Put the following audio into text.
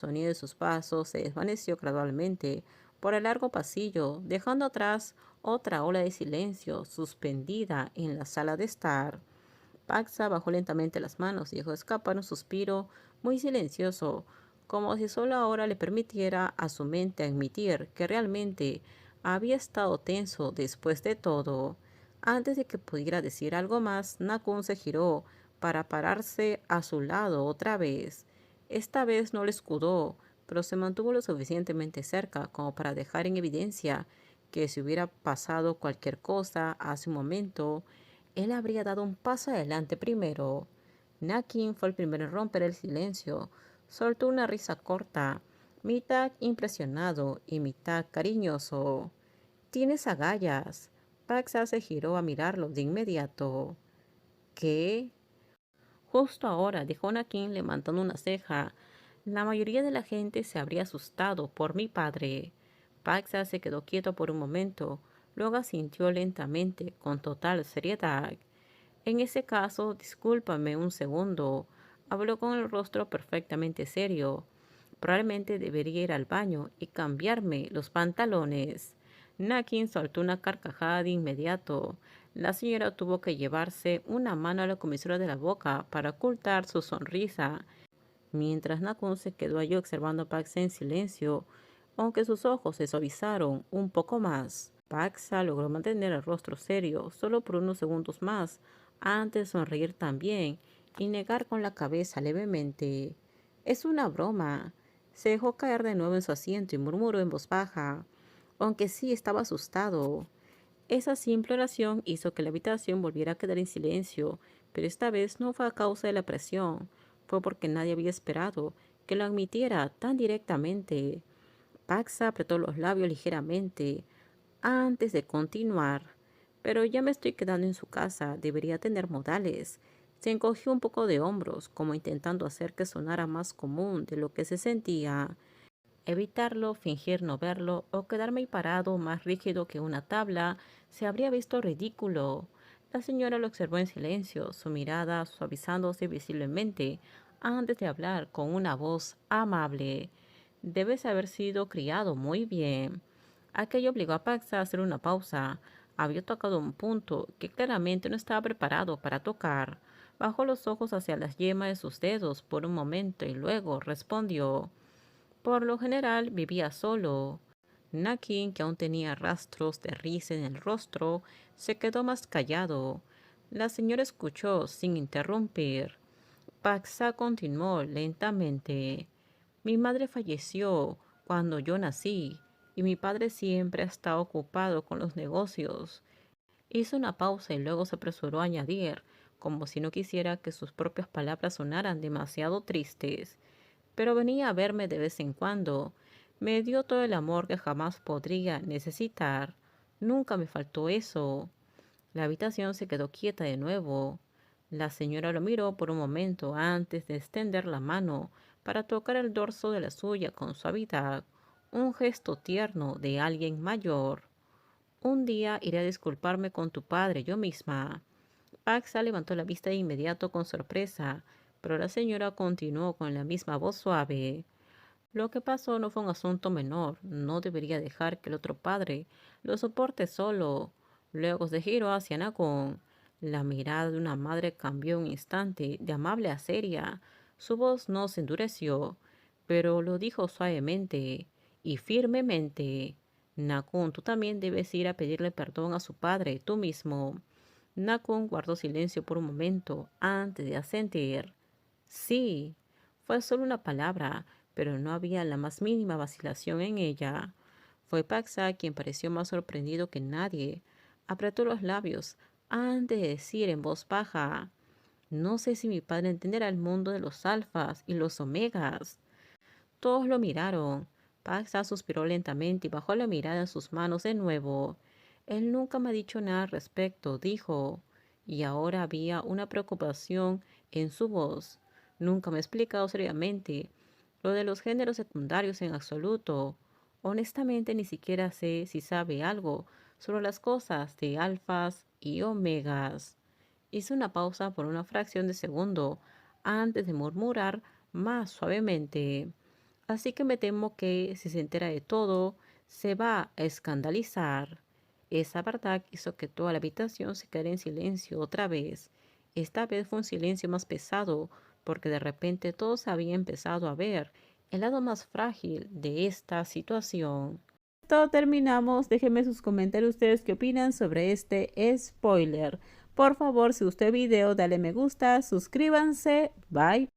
El sonido de sus pasos se desvaneció gradualmente por el largo pasillo, dejando atrás otra ola de silencio suspendida en la sala de estar. Paxa bajó lentamente las manos y dejó escapar un suspiro muy silencioso, como si solo ahora le permitiera a su mente admitir que realmente había estado tenso después de todo. Antes de que pudiera decir algo más, Nakun se giró para pararse a su lado otra vez. Esta vez no le escudó, pero se mantuvo lo suficientemente cerca como para dejar en evidencia que si hubiera pasado cualquier cosa hace un momento, él habría dado un paso adelante primero. Nakin fue el primero en romper el silencio. Soltó una risa corta, mitad impresionado y mitad cariñoso. Tienes agallas. Paxa se giró a mirarlo de inmediato. ¿Qué? Justo ahora, dijo Nakin levantando una ceja. La mayoría de la gente se habría asustado por mi padre. Paxa se quedó quieto por un momento, luego asintió lentamente, con total seriedad. En ese caso, discúlpame un segundo. Habló con el rostro perfectamente serio. Probablemente debería ir al baño y cambiarme los pantalones. Nakin soltó una carcajada de inmediato. La señora tuvo que llevarse una mano a la comisura de la boca para ocultar su sonrisa, mientras Nakun se quedó allí observando a Paxa en silencio, aunque sus ojos se suavizaron un poco más. Paxa logró mantener el rostro serio solo por unos segundos más, antes de sonreír también y negar con la cabeza levemente. Es una broma. Se dejó caer de nuevo en su asiento y murmuró en voz baja, aunque sí estaba asustado. Esa simple oración hizo que la habitación volviera a quedar en silencio, pero esta vez no fue a causa de la presión, fue porque nadie había esperado que lo admitiera tan directamente. Paxa apretó los labios ligeramente antes de continuar. Pero ya me estoy quedando en su casa, debería tener modales. Se encogió un poco de hombros, como intentando hacer que sonara más común de lo que se sentía. Evitarlo, fingir no verlo o quedarme ahí parado más rígido que una tabla se habría visto ridículo. La señora lo observó en silencio, su mirada suavizándose visiblemente antes de hablar con una voz amable. Debes haber sido criado muy bien. Aquello obligó a Paxa a hacer una pausa. Había tocado un punto que claramente no estaba preparado para tocar. Bajó los ojos hacia las yemas de sus dedos por un momento y luego respondió. Por lo general vivía solo. Nakin, que aún tenía rastros de risa en el rostro, se quedó más callado. La señora escuchó sin interrumpir. Paxa continuó lentamente. Mi madre falleció cuando yo nací y mi padre siempre ha estado ocupado con los negocios. Hizo una pausa y luego se apresuró a añadir, como si no quisiera que sus propias palabras sonaran demasiado tristes, pero venía a verme de vez en cuando. Me dio todo el amor que jamás podría necesitar. Nunca me faltó eso. La habitación se quedó quieta de nuevo. La señora lo miró por un momento antes de extender la mano para tocar el dorso de la suya con suavidad, un gesto tierno de alguien mayor. Un día iré a disculparme con tu padre yo misma. Paxa levantó la vista de inmediato con sorpresa, pero la señora continuó con la misma voz suave. Lo que pasó no fue un asunto menor. No debería dejar que el otro padre lo soporte solo. Luego se giró hacia Nacón. La mirada de una madre cambió un instante de amable a seria. Su voz no se endureció, pero lo dijo suavemente y firmemente. Nakun, tú también debes ir a pedirle perdón a su padre, tú mismo. Nakun guardó silencio por un momento antes de asentir. Sí, fue solo una palabra, pero no había la más mínima vacilación en ella. Fue Paxa quien pareció más sorprendido que nadie. Apretó los labios antes de decir en voz baja, no sé si mi padre entenderá el mundo de los alfas y los omegas. Todos lo miraron. Paxa suspiró lentamente y bajó la mirada en sus manos de nuevo. Él nunca me ha dicho nada al respecto, dijo, y ahora había una preocupación en su voz. Nunca me ha explicado seriamente lo de los géneros secundarios en absoluto. Honestamente, ni siquiera sé si sabe algo sobre las cosas de alfas y omegas. Hizo una pausa por una fracción de segundo antes de murmurar más suavemente. Así que me temo que si se entera de todo, se va a escandalizar. Esa verdad hizo que toda la habitación se quedara en silencio otra vez. Esta vez fue un silencio más pesado, porque de repente todos habían empezado a ver el lado más frágil de esta situación. Todo terminamos. Déjenme sus comentarios ustedes qué opinan sobre este spoiler. Por favor, si gustó el video, dale me gusta, suscríbanse. Bye.